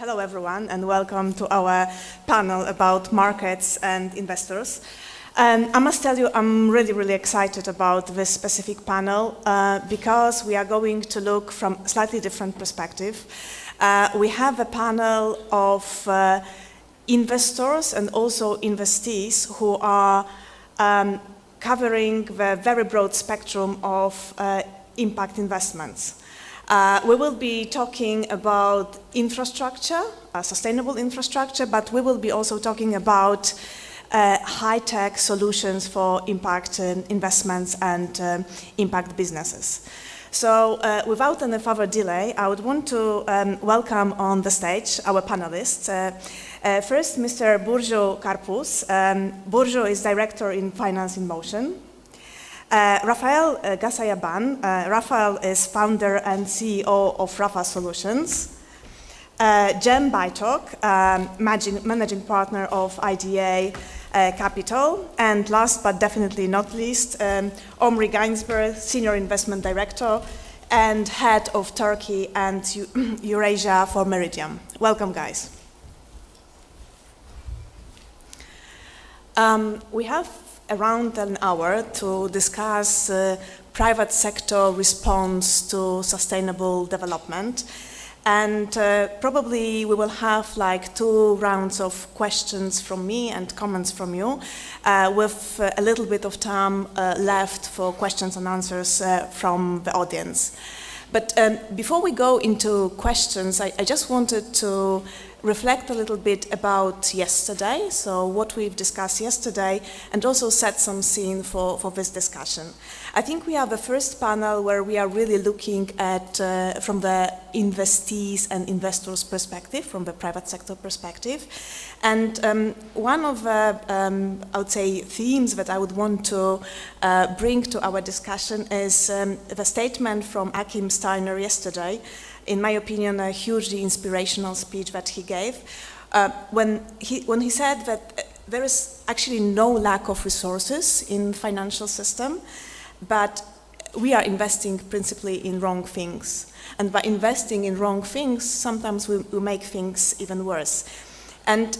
Hello everyone and welcome to our panel about markets and investors. I must tell you I'm really excited about this specific panel because we are going to look from a slightly different perspective. We have a panel of investors and also investees who are covering the very broad spectrum of impact investments. We will be talking about infrastructure, sustainable infrastructure, but we will be also talking about high-tech solutions for impact investments and impact businesses. So without any further delay, I would want to welcome on the stage our panelists. First, Mr. Burcu Karpuz. Burcu is Director in Finance in Motion. Rafayel Ghasabyan. Rafayel is founder and CEO of RAFA Solutions. Jem Bajtok, managing partner of IDA Capital. And last but definitely not least, Omri Gainsberg, Senior Investment Director and Head of Turkey and Eurasia for Meridian. Welcome, guys. We have around an hour to discuss private sector response to sustainable development. And probably we will have like 2 rounds of questions from me and comments from you, with a little bit of time left for questions and answers from the audience. But before we go into questions, I just wanted to reflect a little bit about yesterday, so what we've discussed yesterday, and also set some scene for this discussion. I think we are the first panel where we are really looking at, from the investees and investors' perspective, from the private sector perspective. And one of the, I would say, themes that I would want to bring to our discussion is the statement from Achim Steiner yesterday. In my opinion, a hugely inspirational speech that he gave, when he said that there is actually no lack of resources in financial system, but we are investing principally in wrong things. And by investing in wrong things, sometimes we make things even worse. And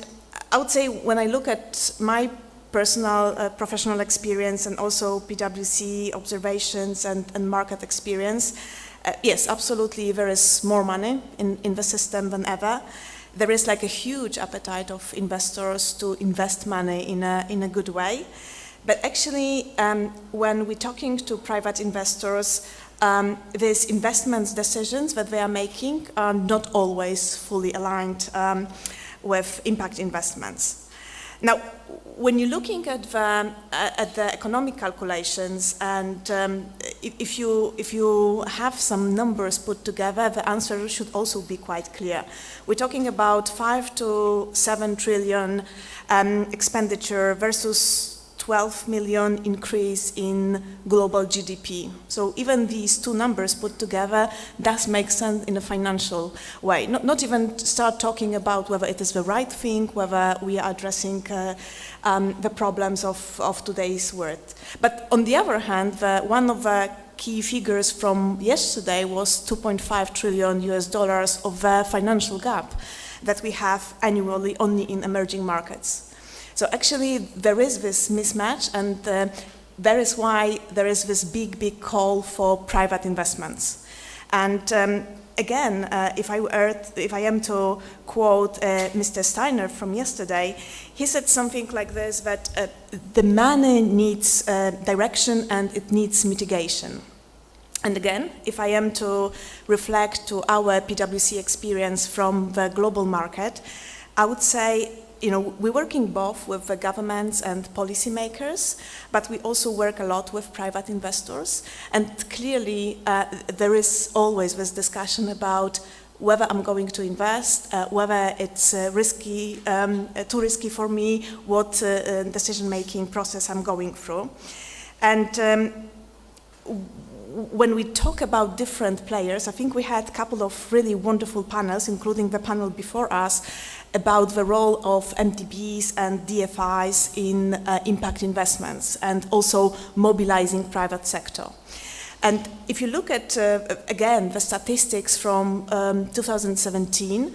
I would say when I look at my personal professional experience and also PwC observations and market experience, yes, absolutely, there is more money in the system than ever. There is like a huge appetite of investors to invest money in a good way. But actually, when we're talking to private investors, these investment decisions that they are making are not always fully aligned with impact investments. Now, when you're looking at the economic calculations, and if you have some numbers put together, the answer should also be quite clear. We're talking about 5 to 7 trillion expenditure versus 12 million increase in global GDP. So even these 2 numbers put together does make sense in a financial way. Not even start talking about whether it is the right thing, whether we are addressing the problems of today's world. But on the other hand, one of the key figures from yesterday was $2.5 trillion of the financial gap that we have annually only in emerging markets. So actually, there is this mismatch, and that is why there is this big call for private investments. And again, if I am to quote Mr. Steiner from yesterday, he said something like this, that the money needs direction and it needs mitigation. And again, if I am to reflect to our PwC experience from the global market, I would say, you know, we're working both with the governments and policymakers, but we also work a lot with private investors. And clearly, there is always this discussion about whether I'm going to invest, whether it's risky, too risky for me, what decision-making process I'm going through. And when we talk about different players, I think we had a couple of really wonderful panels, including the panel before us, about the role of MTBs and DFIs in impact investments and also mobilizing private sector. And if you look at, again, the statistics from 2017,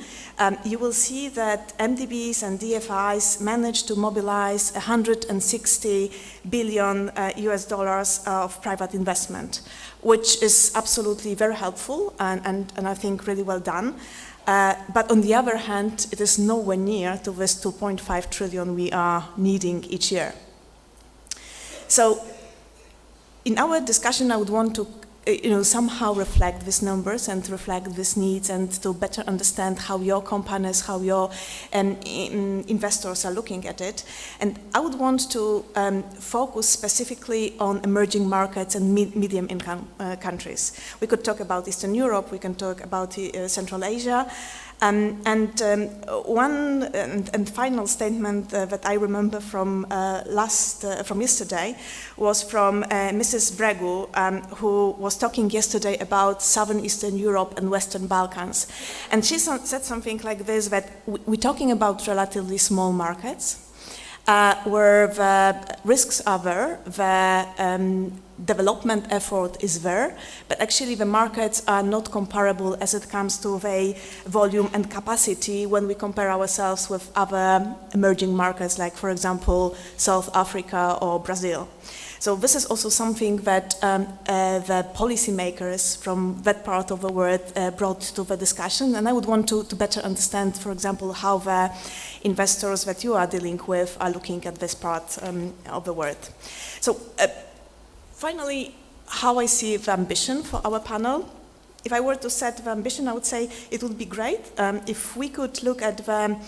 you will see that MDBs and DFIs managed to mobilize 160 billion US dollars of private investment, which is absolutely very helpful and I think really well done. But on the other hand, it is nowhere near to this 2.5 trillion we are needing each year. So in our discussion, I would want to somehow reflect these numbers and reflect these needs and to better understand how your companies, how your investors are looking at it. And I would want to focus specifically on emerging markets and medium income countries. We could talk about Eastern Europe, we can talk about Central Asia. One final statement that I remember from yesterday was from Mrs. Bregu, who was talking yesterday about Southern Eastern Europe and Western Balkans. And she said something like this, that we're talking about relatively small markets, where the risks are there, the development effort is there, but actually the markets are not comparable as it comes to the volume and capacity when we compare ourselves with other emerging markets like, for example, South Africa or Brazil. So this is also something that the policymakers from that part of the world brought to the discussion, and I would want to better understand, for example, how the investors that you are dealing with are looking at this part of the world. So finally, how I see the ambition for our panel. If I were to set the ambition, I would say it would be great if we could look at the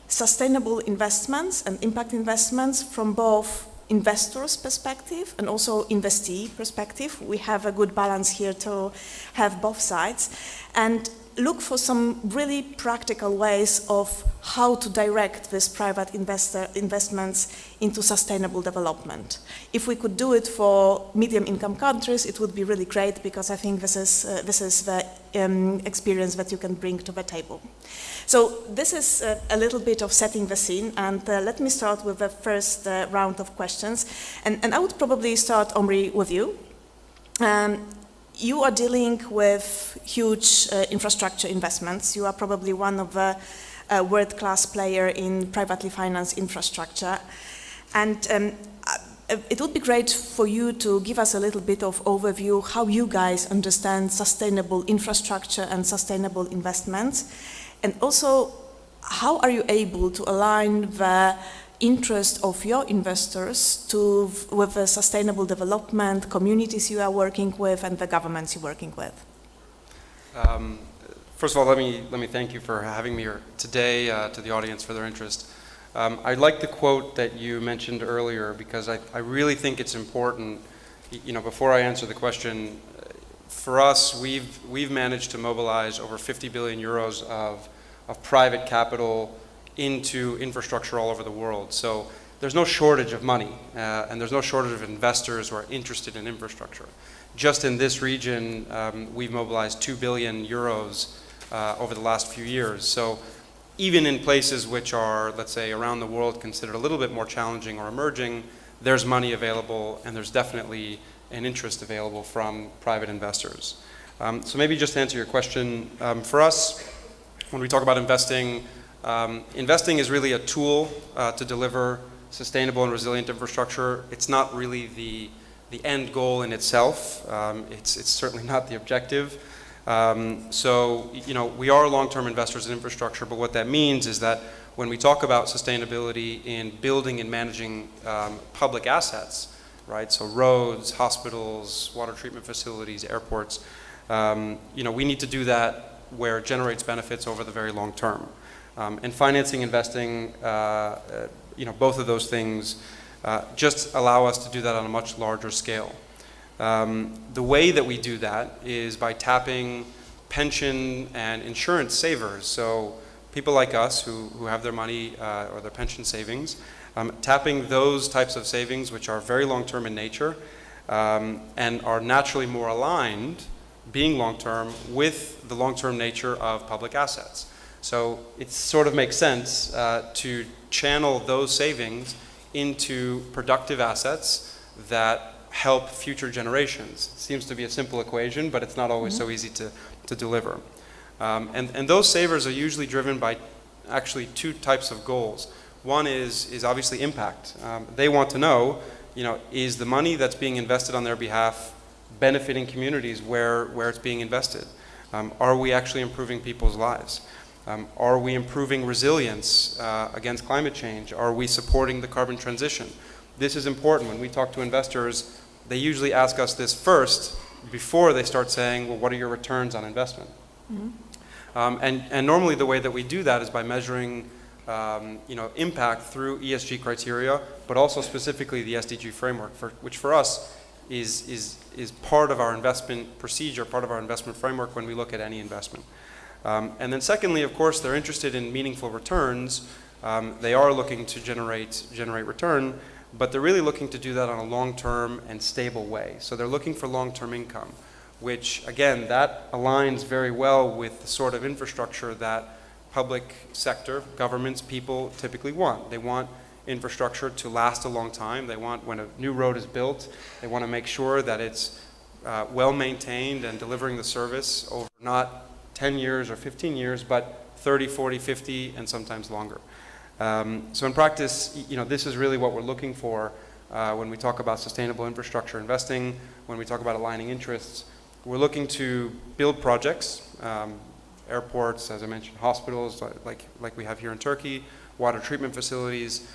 sustainable investments and impact investments from both investors' perspective and also investee perspective. We have a good balance here to have both sides, and look for some really practical ways of how to direct these private investments into sustainable development. If we could do it for medium income countries, it would be really great, because I think this is the experience that you can bring to the table. So this is a little bit of setting the scene, and let me start with the first round of questions. And I would probably start, Omri, with you. You are dealing with huge infrastructure investments. You are probably one of the world-class player in privately financed infrastructure. And it would be great for you to give us a little bit of overview how you guys understand sustainable infrastructure and sustainable investments. And also, how are you able to align the interest of your investors with the sustainable development, communities you are working with, and the governments you're working with? First of all, let me thank you for having me here today, to the audience for their interest. I like the quote that you mentioned earlier, because I really think it's important. Before I answer the question, for us, we've managed to mobilize over 50 billion euros of private capital into infrastructure all over the world. So there's no shortage of money, and there's no shortage of investors who are interested in infrastructure. Just in this region, we've mobilized 2 billion euros over the last few years. So even in places which are, let's say, around the world considered a little bit more challenging or emerging, there's money available, and there's definitely an interest available from private investors. So maybe just to answer your question, for us, when we talk about investing, investing is really a tool to deliver sustainable and resilient infrastructure. It's not really the end goal in itself. It's certainly not the objective. So, we are long-term investors in infrastructure, but what that means is that when we talk about sustainability in building and managing public assets, right, so roads, hospitals, water treatment facilities, airports, we need to do that where it generates benefits over the very long term. And financing, investing, both of those things just allow us to do that on a much larger scale. The way that we do that is by tapping pension and insurance savers. So people like us who have their money or their pension savings, tapping those types of savings, which are very long-term in nature and are naturally more aligned, being long-term, with the long-term nature of public assets. So it sort of makes sense to channel those savings into productive assets that help future generations. It seems to be a simple equation, but it's not always so easy to deliver. And those savers are usually driven by actually two types of goals. One is obviously impact. They want to know, is the money that's being invested on their behalf benefiting communities where it's being invested? Are we actually improving people's lives? Are we improving resilience against climate change? Are we supporting the carbon transition? This is important. When we talk to investors, they usually ask us this first before they start saying, well, what are your returns on investment? And normally the way that we do that is by measuring impact through ESG criteria, but also specifically the SDG framework, which for us is part of our investment procedure, part of our investment framework when we look at any investment. And then secondly, of course, they're interested in meaningful returns. They are looking to generate return, but they're really looking to do that on a long-term and stable way. So they're looking for long-term income, which again, that aligns very well with the sort of infrastructure that public sector, governments, people typically want. They want infrastructure to last a long time. They want, when a new road is built, they want to make sure that it's well maintained and delivering the service over not 10 years or 15 years, but 30, 40, 50, and sometimes longer. So in practice, this is really what we're looking for when we talk about sustainable infrastructure investing, when we talk about aligning interests. We're looking to build projects, airports, as I mentioned, hospitals, like we have here in Turkey, water treatment facilities,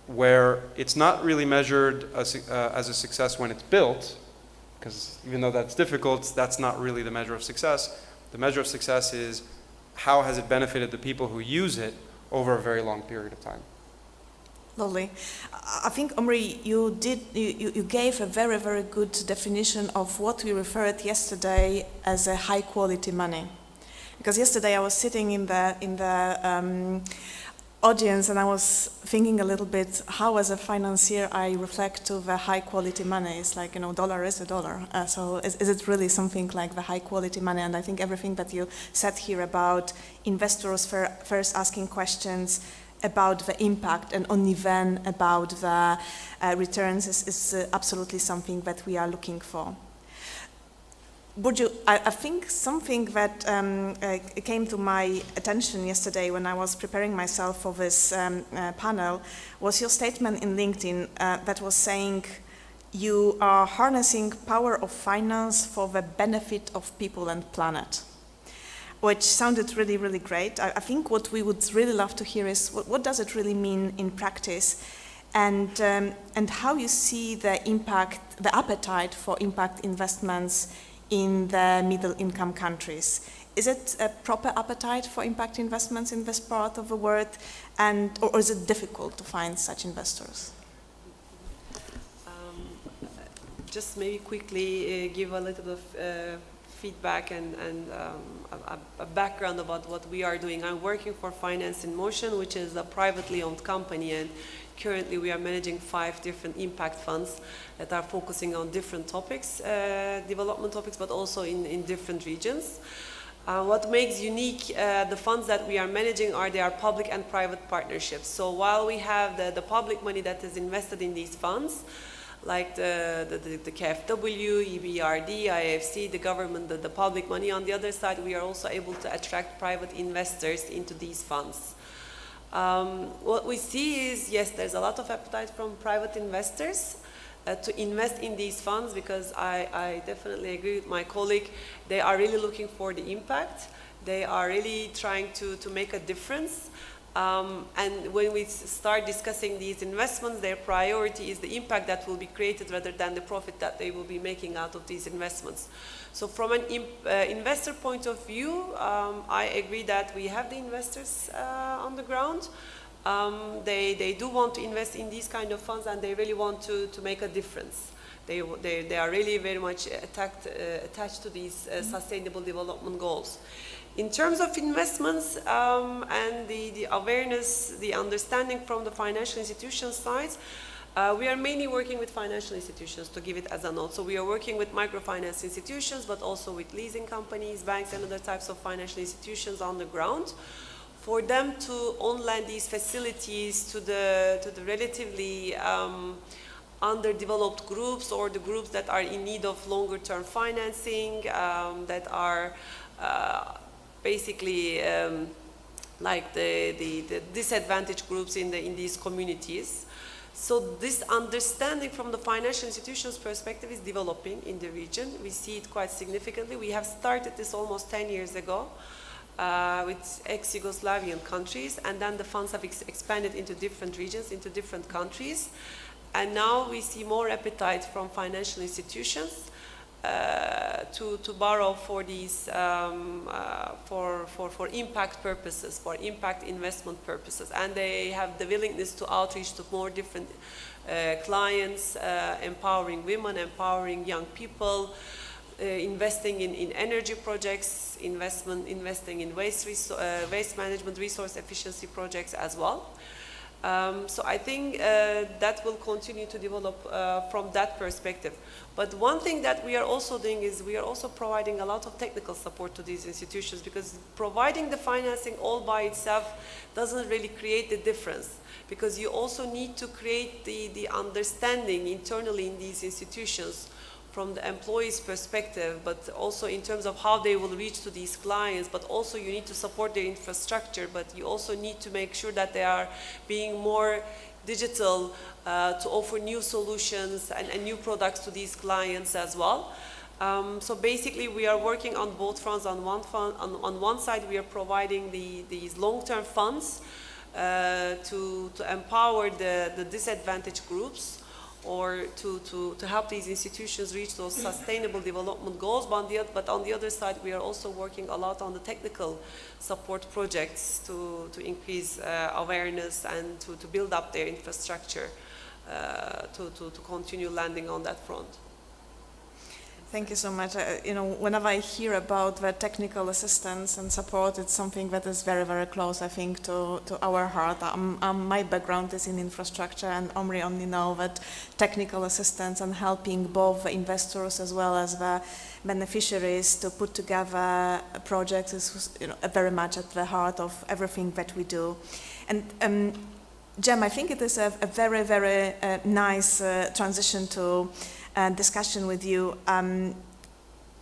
where it's not really measured as a success when it's built, because even though that's difficult, that's not really the measure of success. The measure of success is how has it benefited the people who use it over a very long period of time. Lovely. I think, Omri, you gave a very, very good definition of what we referred yesterday as a high quality money. Because yesterday I was sitting in the audience and I was thinking a little bit how, as a financier, I reflect to the high quality money. It's like, dollar is a dollar. So is it really something like the high quality money? And I think everything that you said here about investors first asking questions about the impact and only then about the returns is absolutely something that we are looking for. Burcu, I think something that came to my attention yesterday when I was preparing myself for this panel was your statement in LinkedIn that was saying you are harnessing power of finance for the benefit of people and planet, which sounded really, really great. I think what we would really love to hear is what does it really mean in practice, and how you see the impact, the appetite for impact investments in the middle-income countries. Is it a proper appetite for impact investments in this part of the world, or is it difficult to find such investors? Just maybe quickly give a little bit of feedback and a background about what we are doing. I'm working for Finance in Motion, which is a privately owned company, and currently we are managing 5 different impact funds that are focusing on different topics, development topics, but also in different regions. What makes unique the funds that we are managing they are public and private partnerships. So while we have the public money that is invested in these funds, like the KfW, EBRD, IFC, the government, the public money, on the other side, we are also able to attract private investors into these funds. What we see is, yes, there's a lot of appetite from private investors to invest in these funds, because I definitely agree with my colleague. They are really looking for the impact. They are really trying to make a difference. And when we start discussing these investments, their priority is the impact that will be created rather than the profit that they will be making out of these investments. So from an investor point of view, I agree that we have the investors on the ground. They do want to invest in these kind of funds, and they really want to make a difference. They are really very much attached to these sustainable development goals. In terms of investments and the awareness, the understanding from the financial institution side, we are mainly working with financial institutions, to give it as a note. So we are working with microfinance institutions, but also with leasing companies, banks, and other types of financial institutions on the ground, for them to on-lend these facilities to the relatively underdeveloped groups or the groups that are in need of longer term financing, that are basically like the disadvantaged groups in these communities. So this understanding from the financial institutions perspective is developing in the region. We see it quite significantly. We have started this almost 10 years ago with ex-Yugoslavian countries, and then the funds have expanded into different regions, into different countries. And now we see more appetite from financial institutions to borrow for these for impact purposes, for impact investment purposes, and they have the willingness to outreach to more different clients, empowering women, empowering young people, investing in energy projects, investing in waste management, resource efficiency projects as well. So I think that will continue to develop from that perspective. But one thing that we are also doing is we are also providing a lot of technical support to these institutions, because providing the financing all by itself doesn't really create the difference, because you also need to create the understanding internally in these institutions from the employees' perspective, but also in terms of how they will reach to these clients, but also you need to support their infrastructure, but you also need to make sure that they are being more digital to offer new solutions and new products to these clients as well. So basically we are working on both fronts. On one side we are providing these long-term funds to empower the disadvantaged groups, or to help these institutions reach those sustainable development goals. But on the other side, we are also working a lot on the technical support projects to increase awareness and to build up their infrastructure to continue landing on that front. Thank you so much. You know, whenever I hear about the technical assistance and support, it's something that is very, very close, I think, to our heart. My background is in infrastructure, and Omri only know that technical assistance and helping both the investors as well as the beneficiaries to put together projects is, you know, very much at the heart of everything that we do. And Jem, I think it is a very, very nice transition to discussion with you.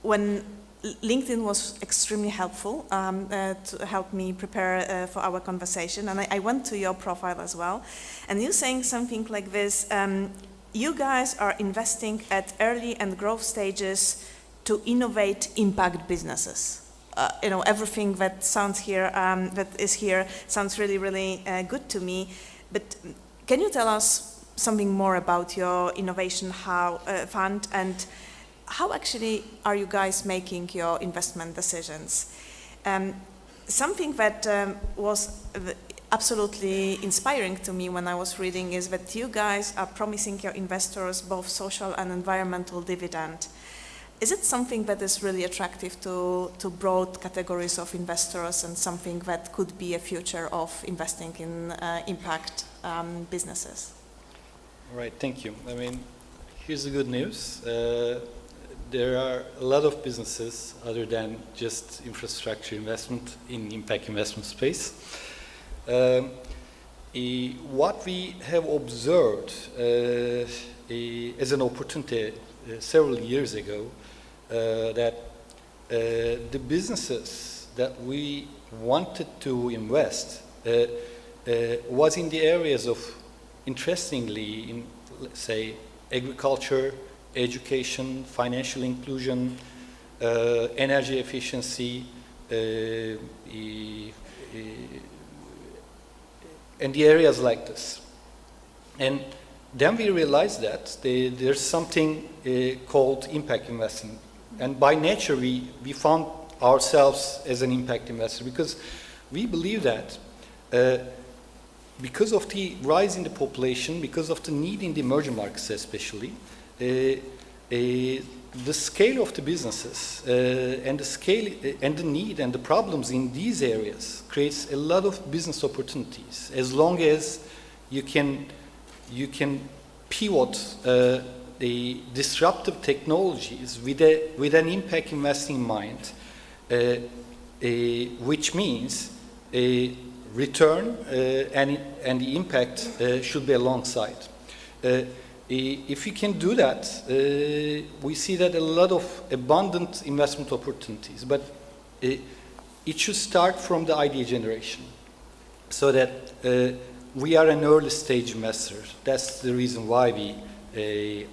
When LinkedIn was extremely helpful to help me prepare for our conversation, and I went to your profile as well, and you saying something like this: you guys are investing at early and growth stages to innovate impact businesses. You know, everything that sounds here, that is here, sounds really, really good to me. But can you tell us something more about your innovation fund, and how actually are you guys making your investment decisions? Something that was absolutely inspiring to me when I was reading is that you guys are promising your investors both social and environmental dividend. Is it something that is really attractive to broad categories of investors, and something that could be a future of investing in impact businesses? All right, thank you. I mean, here's the good news. There are a lot of businesses other than just infrastructure investment in impact investment space. What we have observed as an opportunity several years ago, that the businesses that we wanted to invest was in the areas of, interestingly, in, let's say, agriculture, education, financial inclusion, energy efficiency, and the areas like this. And then we realized that there's something called impact investing. And by nature, we found ourselves as an impact investor, because we believe that because of the rise in the population, because of the need in the emerging markets especially, the scale of the businesses and the scale and the need and the problems in these areas creates a lot of business opportunities, as long as you can pivot the disruptive technologies with an impact investing mind, which means a return and the impact should be alongside. if you can do that, we see that a lot of abundant investment opportunities, but it should start from the idea generation, so that we are an early stage investor. That's the reason why we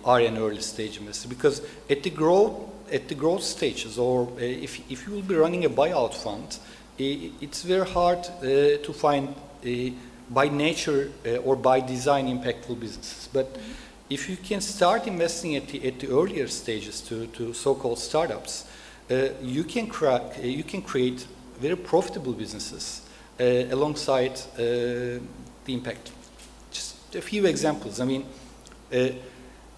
are an early stage investor, because at the growth stages, or if you will be running a buyout fund, it's very hard to find by nature or by design impactful businesses. But if you can start investing at the earlier stages to so-called startups, you can create very profitable businesses alongside the impact. Just a few examples. I mean,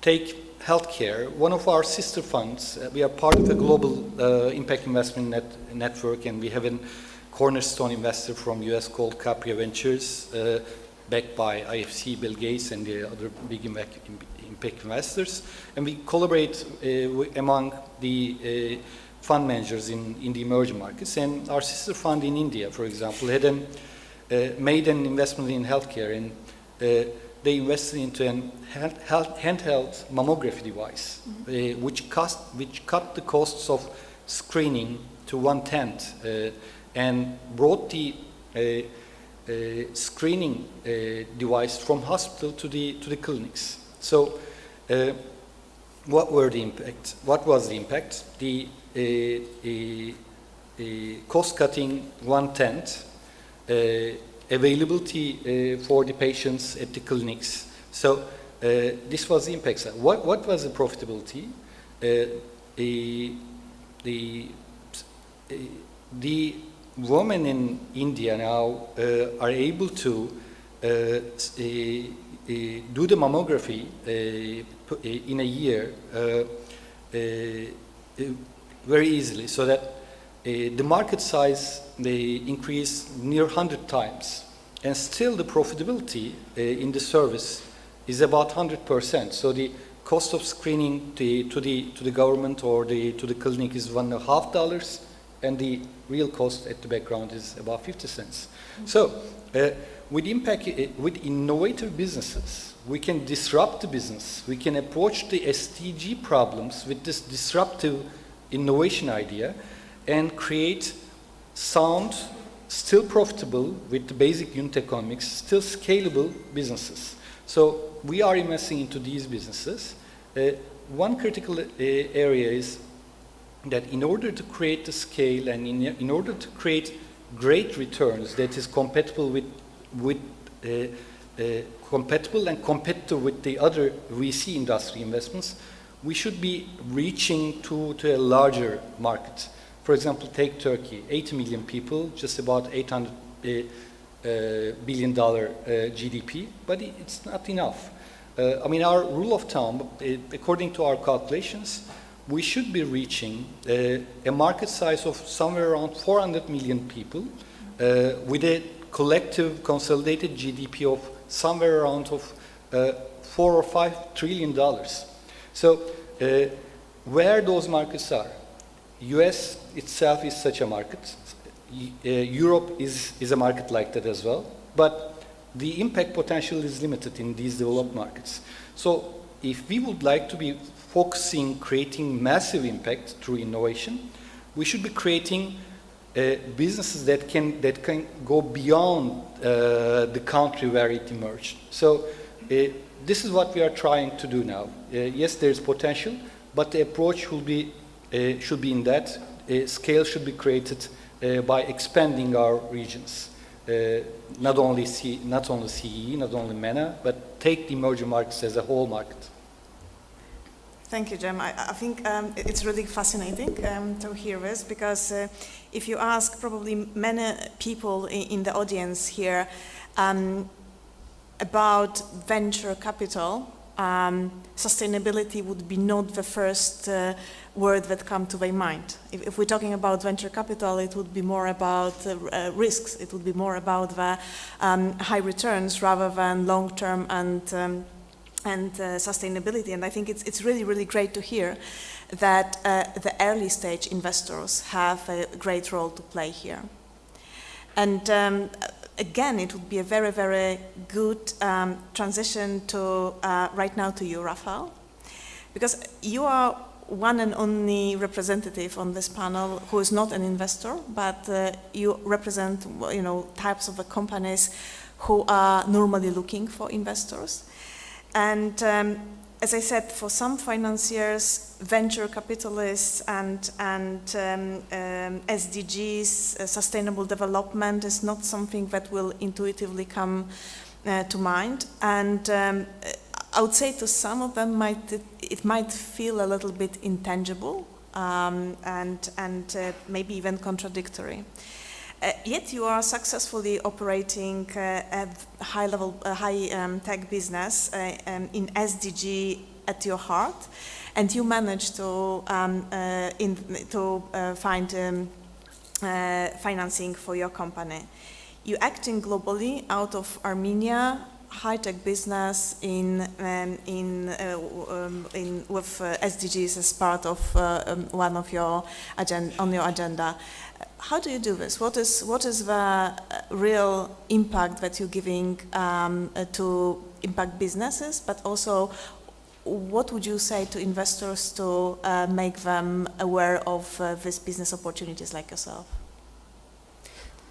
take healthcare. One of our sister funds, we are part of a global impact investment network, and we have a cornerstone investor from US called Capria Ventures, backed by IFC, Bill Gates, and the other big impact investors. And we collaborate among the fund managers in the emerging markets. And our sister fund in India, for example, had made an investment in healthcare, and they invested into a handheld mammography device, which cut the costs of screening to 1/10, and brought the screening device from hospital to the clinics. So, what was the impact? The cost cutting 1/10, availability for the patients at the clinics. So, this was the impact. What was the profitability? The women in India now are able to do the mammography in a year very easily, so that the market size increased near 100 times, and still the profitability in the service is about 100%. So the cost of screening to the government or to the clinic is $1.50, and the real cost at the background is about 50 cents. So with innovative businesses, we can disrupt the business. We can approach the SDG problems with this disruptive innovation idea and create sound, still profitable with the basic unit economics, still scalable businesses. So we are investing into these businesses. One critical area is that in order to create the scale and in order to create great returns that is compatible compatible and competitive with the other VC industry investments, we should be reaching to a larger market. For example, take Turkey, 80 million people, just about $800 billion GDP, but it's not enough. I mean, our rule of thumb, according to our calculations, we should be reaching a market size of somewhere around 400 million people with a collective consolidated GDP of somewhere around of $4 or $5 trillion. So where those markets are, US itself is such a market. Europe is a market like that as well, but the impact potential is limited in these developed markets. So if we would like to be focusing, creating massive impact through innovation, we should be creating businesses that can go beyond the country where it emerged. So this is what we are trying to do now. Yes, there is potential, but the approach should be in that scale should be created by expanding our regions. Not only CEE, not only MENA, but take the emerging markets as a whole market. Thank you, Jem. I think it's really fascinating to hear this, because if you ask probably many people in the audience here about venture capital, sustainability would be not the first word that come to their mind. If we're talking about venture capital, it would be more about risks. It would be more about the high returns rather than long-term and sustainability. And I think it's really, really great to hear that the early stage investors have a great role to play here. And again, it would be a very, very good transition to right now to you, Rafayel, because you are one and only representative on this panel who is not an investor, but you represent, you know, types of the companies who are normally looking for investors. And as I said, for some financiers, venture capitalists and SDGs, sustainable development, is not something that will intuitively come to mind. And I would say to some of them it might feel a little bit intangible and maybe even contradictory. Yet you are successfully operating a high-tech business in SDG at your heart, and you managed to find financing for your company. You're acting globally out of Armenia, high-tech business with SDGs as part of one of your agenda. How do you do this? What is the real impact that you're giving to impact businesses, but also what would you say to investors to make them aware of these business opportunities like yourself?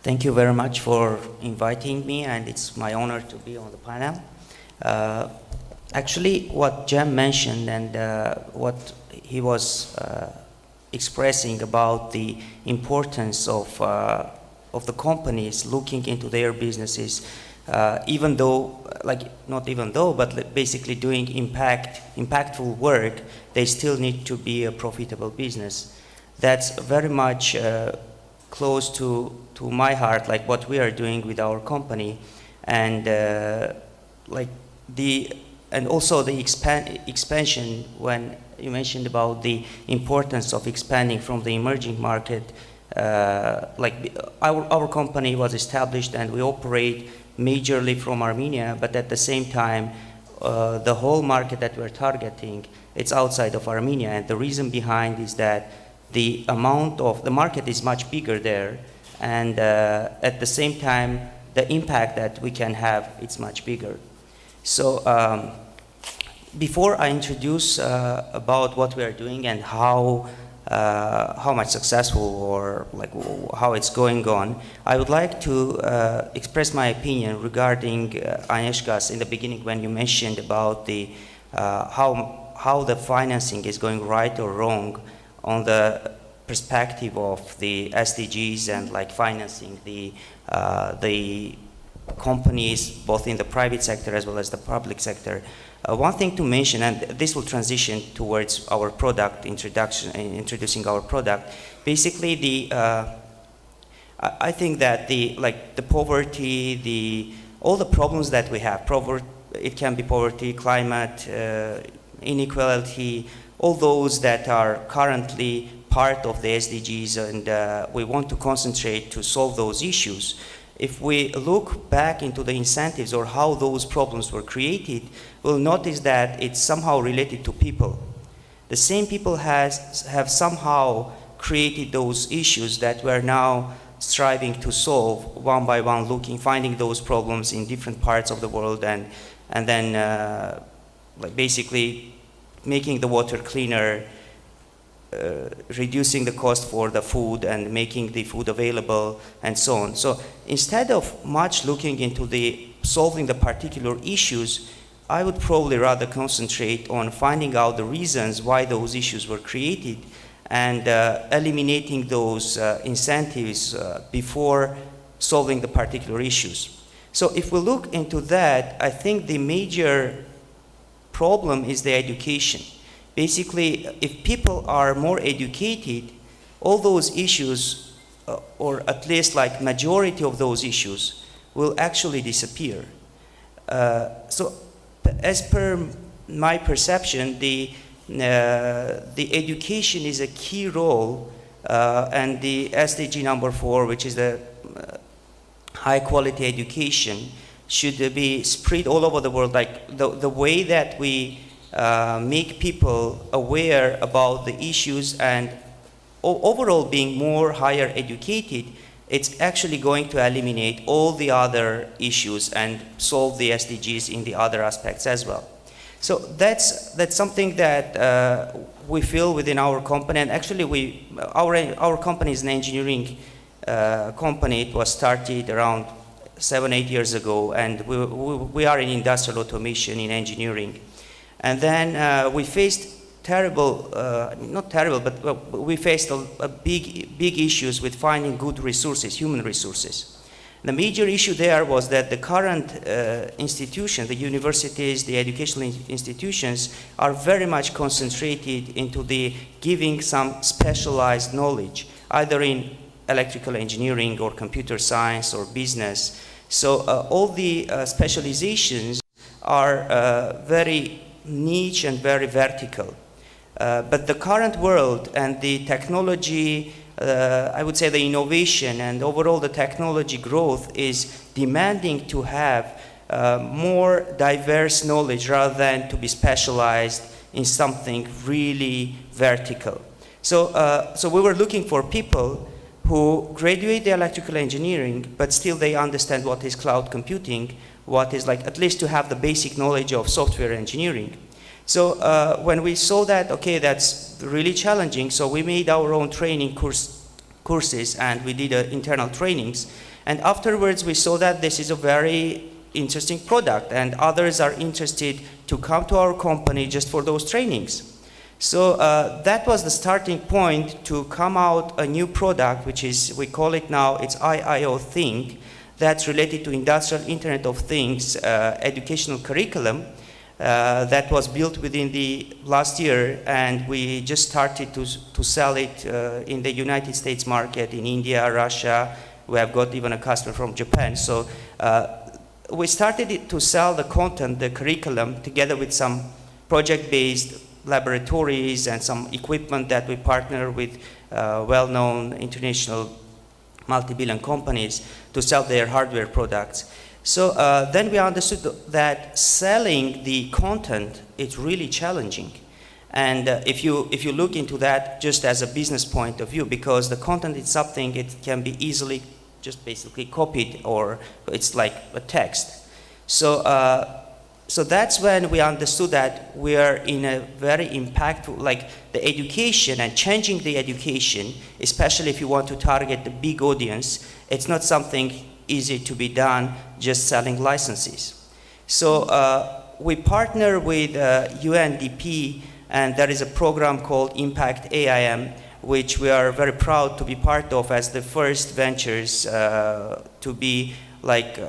Thank you very much for inviting me, and it's my honor to be on the panel. Actually, what Jem mentioned and what he was expressing about the importance of the companies looking into their businesses, even though, but basically doing impactful work, they still need to be a profitable business. That's very much close to my heart, like what we are doing with our company, and and also the expansion. When you mentioned about the importance of expanding from the emerging market, our company was established and we operate majorly from Armenia, but at the same time, the whole market that we're targeting, it's outside of Armenia, and the reason behind is that the market is much bigger there, and at the same time, the impact that we can have, it's much bigger. So before I introduce about what we are doing and how much successful or how it's going on, I would like to express my opinion regarding Agnieszka's in the beginning when you mentioned about the how the financing is going right or wrong on the perspective of the SDGs and financing the companies both in the private sector as well as the public sector. One thing to mention, and this will transition towards our product introducing our product. Basically, I think that the poverty, all the problems that we have, it can be poverty, climate, inequality, all those that are currently part of the SDGs, and we want to concentrate to solve those issues. If we look back into the incentives or how those problems were created, we'll notice that it's somehow related to people. The same people have somehow created those issues that we're now striving to solve one by one, finding those problems in different parts of the world, and then basically making the water cleaner, reducing the cost for the food and making the food available and so on. So instead of much looking into solving the particular issues, I would probably rather concentrate on finding out the reasons why those issues were created and eliminating those incentives before solving the particular issues. So if we look into that, I think the major problem is the education. Basically, if people are more educated, all those issues, or at least majority of those issues, will actually disappear. So as per my perception, the education is a key role, and the SDG number 4, which is the high quality education, should be spread all over the world. The way that we make people aware about the issues and overall being more higher educated, it's actually going to eliminate all the other issues and solve the SDGs in the other aspects as well. So that's something that we feel within our company, and actually our company is an engineering company. It was started around 7-8 years ago, and we are in industrial automation in engineering. And then we faced terrible, not terrible, but we faced a big issues with finding good resources, human resources. The major issue there was that the current institutions, the universities, the educational institutions, are very much concentrated into the giving some specialized knowledge, either in electrical engineering or computer science or business. So all the specializations are very niche and very vertical. But the current world and the technology, I would say the innovation and overall the technology growth is demanding to have more diverse knowledge rather than to be specialized in something really vertical. So we were looking for people who graduate the electrical engineering, but still they understand what is cloud computing, what is like, at least to have the basic knowledge of software engineering. So when we saw that, okay, that's really challenging, so we made our own training courses and we did internal trainings. And afterwards we saw that this is a very interesting product and others are interested to come to our company just for those trainings. So that was the starting point to come out a new product, which is, we call it now, it's IIO Think, that's related to Industrial Internet of Things educational curriculum. That was built within the last year, and we just started to sell it in the United States market, in India, Russia. We have got even a customer from Japan. So we started to sell the content, the curriculum, together with some project-based laboratories and some equipment that we partner with well-known international multi-billion companies to sell their hardware products. So then we understood that selling the content is really challenging. And if you look into that just as a business point of view, because the content is something, it can be easily just basically copied, or it's like a text. So so that's when we understood that we are in a very impactful, like the education and changing the education, especially if you want to target the big audience, it's not something easy to be done just selling licenses. So we partner with UNDP, and there is a program called Impact AIM, which we are very proud to be part of as the first ventures to be like,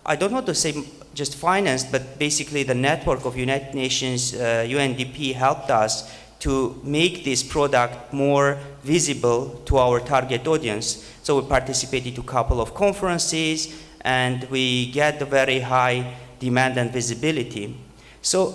I don't want to say just financed, but basically the network of United Nations, UNDP helped us to make this product more visible to our target audience. So we participated to a couple of conferences and we get a very high demand and visibility. So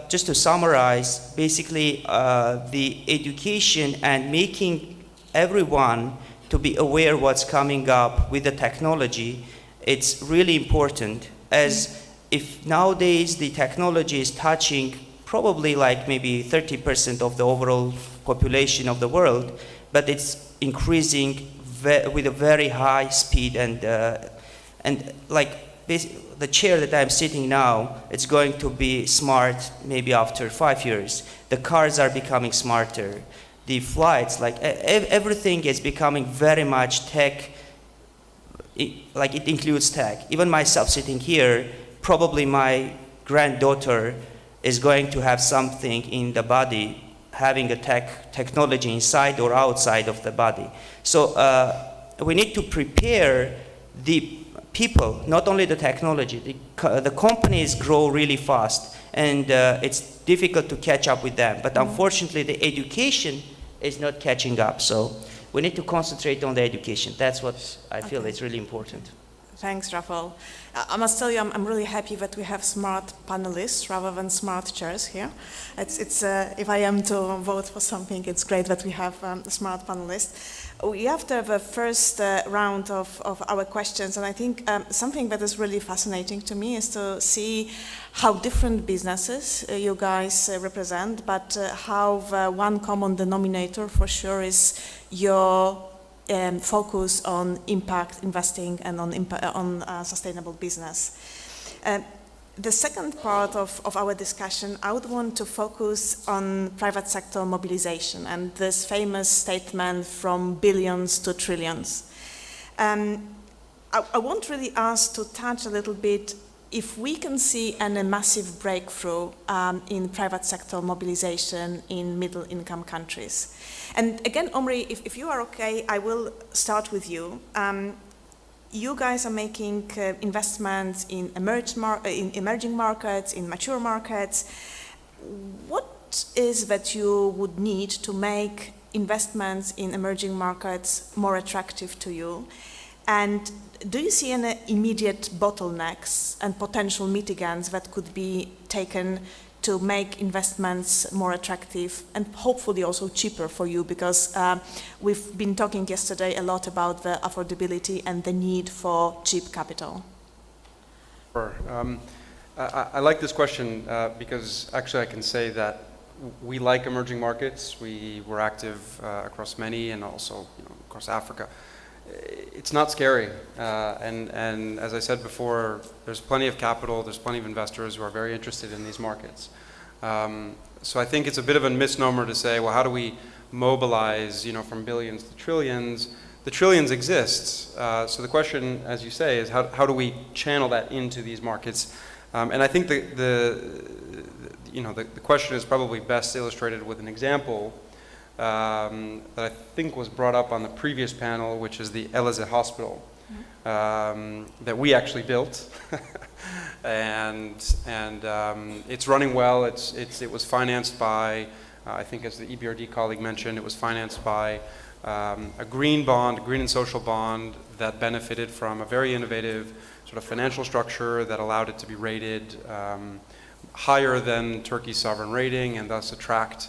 just to summarize, basically the education and making everyone to be aware what's coming up with the technology, it's really important, as if nowadays the technology is touching probably like maybe 30% of the overall population of the world, but it's increasing with a very high speed, and like the chair that I'm sitting now, it's going to be smart maybe after 5 years. The cars are becoming smarter. The flights, like everything is becoming very much tech, like it includes tech. Even myself sitting here, probably my granddaughter is going to have something in the body, having a technology inside or outside of the body. So we need to prepare the people, not only the technology. The companies grow really fast, and it's difficult to catch up with them. But unfortunately, the education is not catching up. So we need to concentrate on the education. That's what I feel is really important. Thanks, Rafał. I must tell you, I'm really happy that we have smart panelists rather than smart chairs here. It's if I am to vote for something, it's great that we have smart panelists. We after the first round of our questions, and I think something that is really fascinating to me is to see how different businesses you guys represent, but how the one common denominator for sure is your focus on impact investing and on sustainable business. The second part of our discussion, I would want to focus on private sector mobilization and this famous statement from billions to trillions. I want really ask to touch a little bit if we can see a massive breakthrough in private sector mobilization in middle income countries. And again, Omri, if you are okay, I will start with you. You guys are making investments in emerging markets, in mature markets. What is that you would need to make investments in emerging markets more attractive to you? And do you see any immediate bottlenecks and potential mitigants that could be taken to make investments more attractive and hopefully also cheaper for you? Because we've been talking yesterday a lot about the affordability and the need for cheap capital. Sure. I like this question because actually I can say that we like emerging markets. We were active across many and also across Africa. It's not scary, and as I said before, there's plenty of capital, there's plenty of investors who are very interested in these markets. So I think it's a bit of a misnomer to say, well, how do we mobilize, from billions to trillions? The trillions exist, so the question, as you say, is how do we channel that into these markets? And I think the question is probably best illustrated with an example that I think was brought up on the previous panel, which is the Elazığ Hospital that we actually built, and it's running well. It was financed by, I think, as the EBRD colleague mentioned, it was financed by a green bond, a green and social bond that benefited from a very innovative sort of financial structure that allowed it to be rated higher than Turkey's sovereign rating and thus attract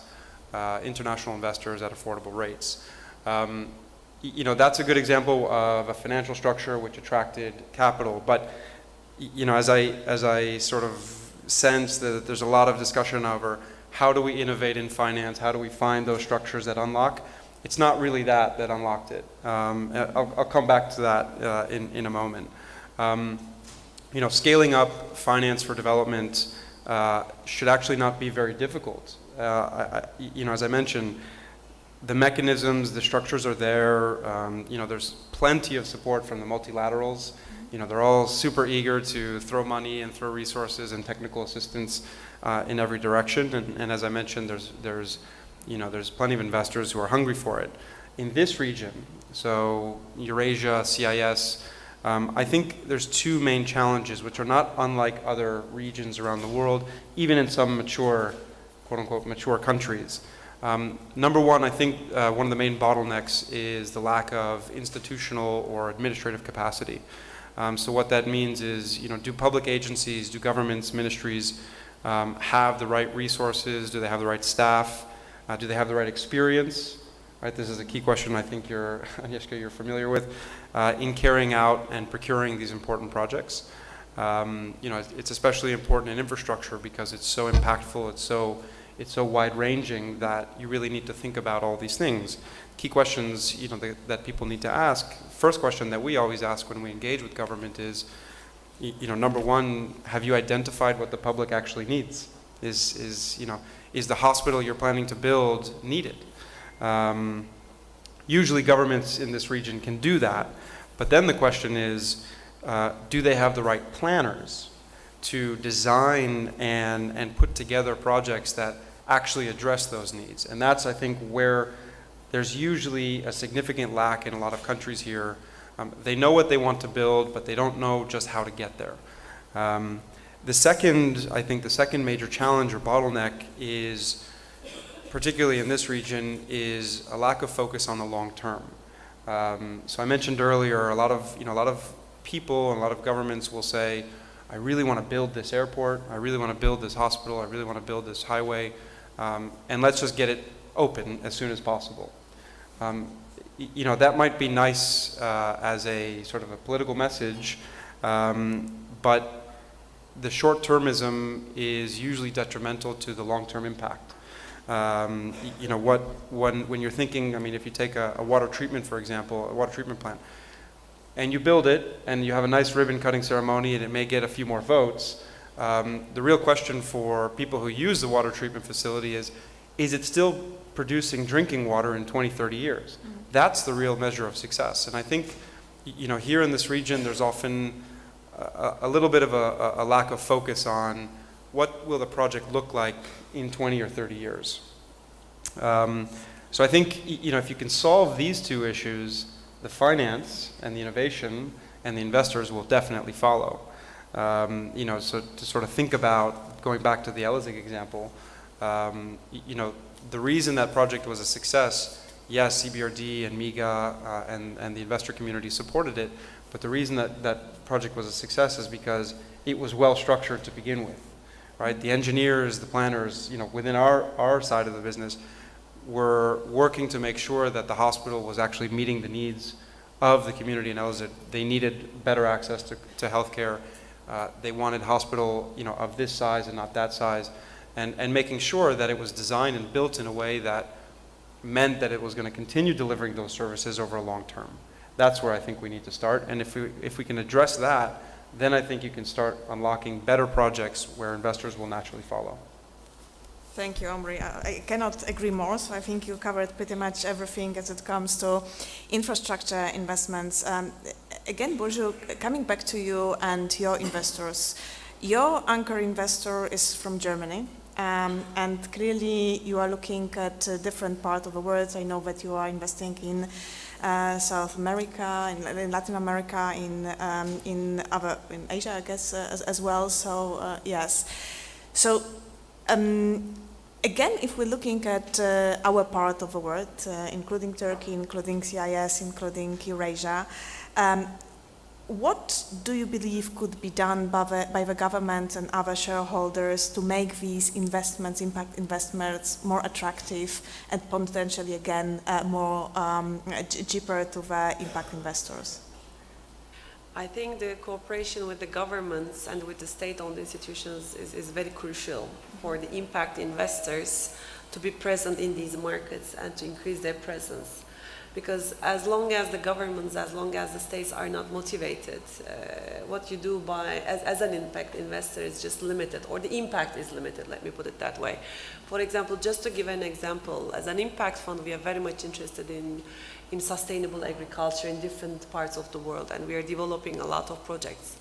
international investors at affordable rates. That's a good example of a financial structure which attracted capital. But as I sort of sense that there's a lot of discussion over how do we innovate in finance, how do we find those structures that unlock. It's not really that unlocked it. I'll come back to that in a moment. Scaling up finance for development should actually not be very difficult. As I mentioned, the mechanisms, the structures are there. There's plenty of support from the multilaterals. They're all super eager to throw money and throw resources and technical assistance in every direction. And as I mentioned, there's plenty of investors who are hungry for it. In this region, so Eurasia, CIS, I think there's two main challenges which are not unlike other regions around the world, even in some mature, quote-unquote, mature countries. Number one, I think one of the main bottlenecks is the lack of institutional or administrative capacity. So what that means is, do public agencies, do governments, ministries have the right resources? Do they have the right staff? Do they have the right experience? Right, this is a key question I think Agnieszka, you're familiar with, in carrying out and procuring these important projects. It's especially important in infrastructure because it's so impactful, it's so wide-ranging that you really need to think about all these things. Key questions, that people need to ask. First question that we always ask when we engage with government is, number one, have you identified what the public actually needs? Is the hospital you're planning to build needed? Usually governments in this region can do that, but then the question is, do they have the right planners to design and put together projects that actually address those needs? And that's, I think, where there's usually a significant lack in a lot of countries here. They know what they want to build, but they don't know just how to get there. The second major challenge or bottleneck is, particularly in this region, is a lack of focus on the long term. So I mentioned earlier, a lot of people and a lot of governments will say, I really want to build this airport, I really want to build this hospital, I really want to build this highway, and let's just get it open as soon as possible. That might be nice as a sort of a political message, but the short-termism is usually detrimental to the long-term impact. You know, when you're thinking, I mean, if you take a water treatment, for example, a water treatment plant, and you build it, and you have a nice ribbon cutting ceremony, and it may get a few more votes, the real question for people who use the water treatment facility is it still producing drinking water in 20, 30 years? Mm-hmm. That's the real measure of success. And I think, you know, here in this region, there's often a little bit of a lack of focus on what will the project look like in 20 or 30 years. So I think, you know, if you can solve these two issues, the finance and the innovation and the investors will definitely follow. You know, so to sort of think about, going back to the Elazig example, you know, the reason that project was a success, yes, CBRD and MIGA and the investor community supported it, but the reason that project was a success is because it was well structured to begin with, right? The engineers, the planners, you know, within our side of the business were working to make sure that the hospital was actually meeting the needs of the community in Elazig. They needed better access to healthcare. They wanted hospital, you know, of this size and not that size, and making sure that it was designed and built in a way that meant that it was going to continue delivering those services over a long term. That's where I think we need to start. And if we can address that, then I think you can start unlocking better projects where investors will naturally follow. Thank you, Omri. I cannot agree more. So I think you covered pretty much everything as it comes to infrastructure investments. Again, Burcu, coming back to you and your investors, your anchor investor is from Germany. And clearly you are looking at a different part of the world. I know that you are investing in South America, in Latin America, in Asia, I guess, as well. So yes. So again, if we're looking at our part of the world, including Turkey, including CIS, including Eurasia, what do you believe could be done by the government and other shareholders to make these investments, impact investments, more attractive and potentially, again, more cheaper to the impact investors? I think the cooperation with the governments and with the state-owned institutions is very crucial for the impact investors to be present in these markets and to increase their presence. Because as long as the governments, as long as the states are not motivated, what you do as an impact investor is just limited, or the impact is limited, let me put it that way. For example, just to give an example, as an impact fund, we are very much interested in sustainable agriculture in different parts of the world, and we are developing a lot of projects.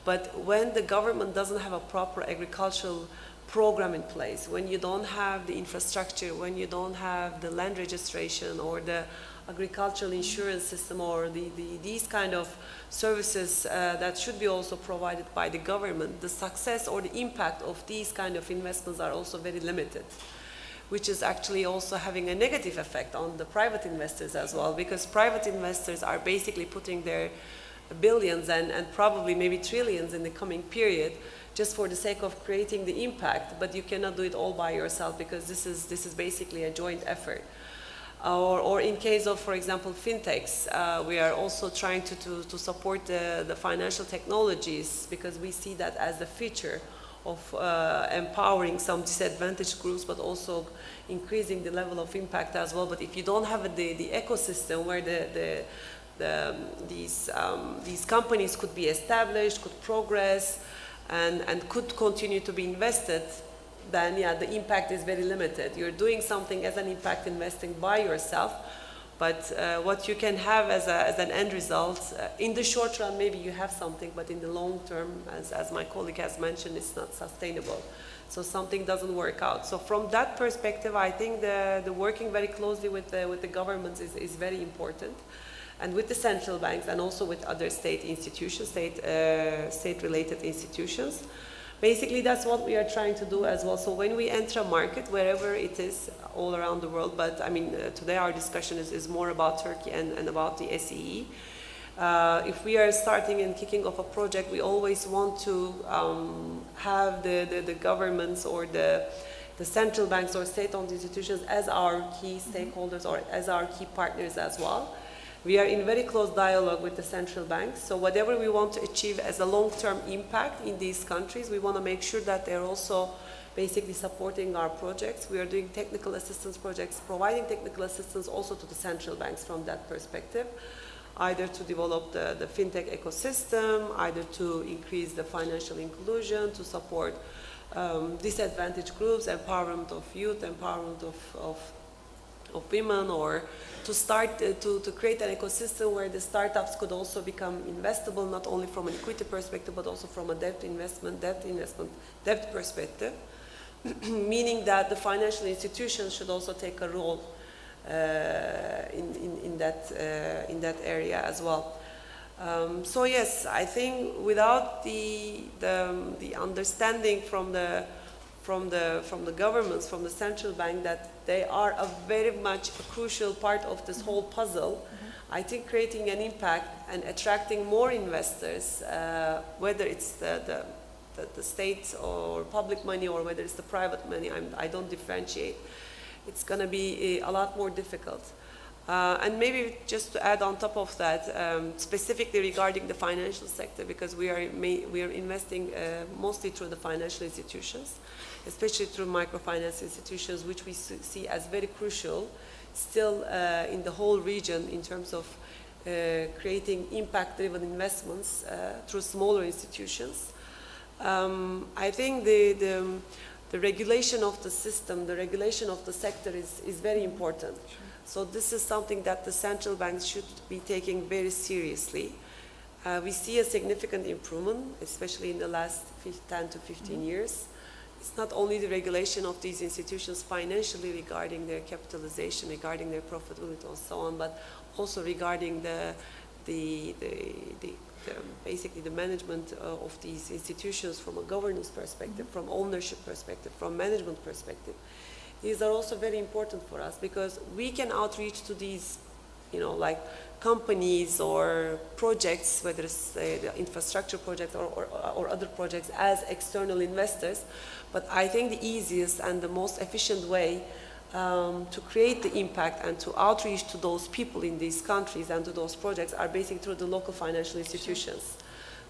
But when the government doesn't have a proper agricultural program in place, when you don't have the infrastructure, when you don't have the land registration or the agricultural insurance system or these kind of services that should be also provided by the government, the success or the impact of these kind of investments are also very limited, which is actually also having a negative effect on the private investors as well, because private investors are basically putting their billions and probably maybe trillions in the coming period just for the sake of creating the impact, but you cannot do it all by yourself because this is basically a joint effort. Or in case of, for example, fintechs, we are also trying to support the financial technologies because we see that as the future of empowering some disadvantaged groups, but also increasing the level of impact as well. But if you don't have the ecosystem where these companies could be established, could progress, and could continue to be invested, then yeah, the impact is very limited. You're doing something as an impact investing by yourself, but what you can have as an end result, in the short run maybe you have something, but in the long term, as my colleague has mentioned, it's not sustainable. So something doesn't work out. So from that perspective, I think the working very closely with the governments is very important, and with the central banks and also with other state institutions, state-related institutions. Basically, that's what we are trying to do as well. So when we enter a market, wherever it is, all around the world, but I mean, today our discussion is more about Turkey and about the SEE. If we are starting and kicking off a project, we always want to have the governments or the central banks or state-owned institutions as our key stakeholders or as our key partners as well. We are in very close dialogue with the central banks. So whatever we want to achieve as a long-term impact in these countries, we want to make sure that they're also basically supporting our projects. We are doing technical assistance projects, providing technical assistance also to the central banks from that perspective, either to develop the fintech ecosystem, either to increase the financial inclusion, to support disadvantaged groups, empowerment of youth, empowerment of women, or to start to create an ecosystem where the startups could also become investable, not only from an equity perspective, but also from a debt perspective, meaning that the financial institutions should also take a role in that area as well. So yes, I think without the understanding from the governments, from the central bank, that they are a very much a crucial part of this whole puzzle, I think creating an impact and attracting more investors, whether it's the state or public money, or whether it's the private money, I don't differentiate. It's going to be a lot more difficult. And maybe just to add on top of that, specifically regarding the financial sector, because we are investing mostly through the financial institutions, especially through microfinance institutions, which we see as very crucial still in the whole region in terms of creating impact-driven investments through smaller institutions. I think the regulation of the system, the regulation of the sector is very important. So this is something that the central banks should be taking very seriously. We see a significant improvement, especially in the last 10 to 15 years. It's not only the regulation of these institutions financially regarding their capitalization, regarding their profitability and so on, but also regarding basically the management of these institutions from a governance perspective, from ownership perspective, from management perspective. These are also very important for us because we can outreach to these, like companies or projects, whether it's the infrastructure project or other projects, as external investors. But I think the easiest and the most efficient way to create the impact and to outreach to those people in these countries and to those projects are basically through the local financial institutions.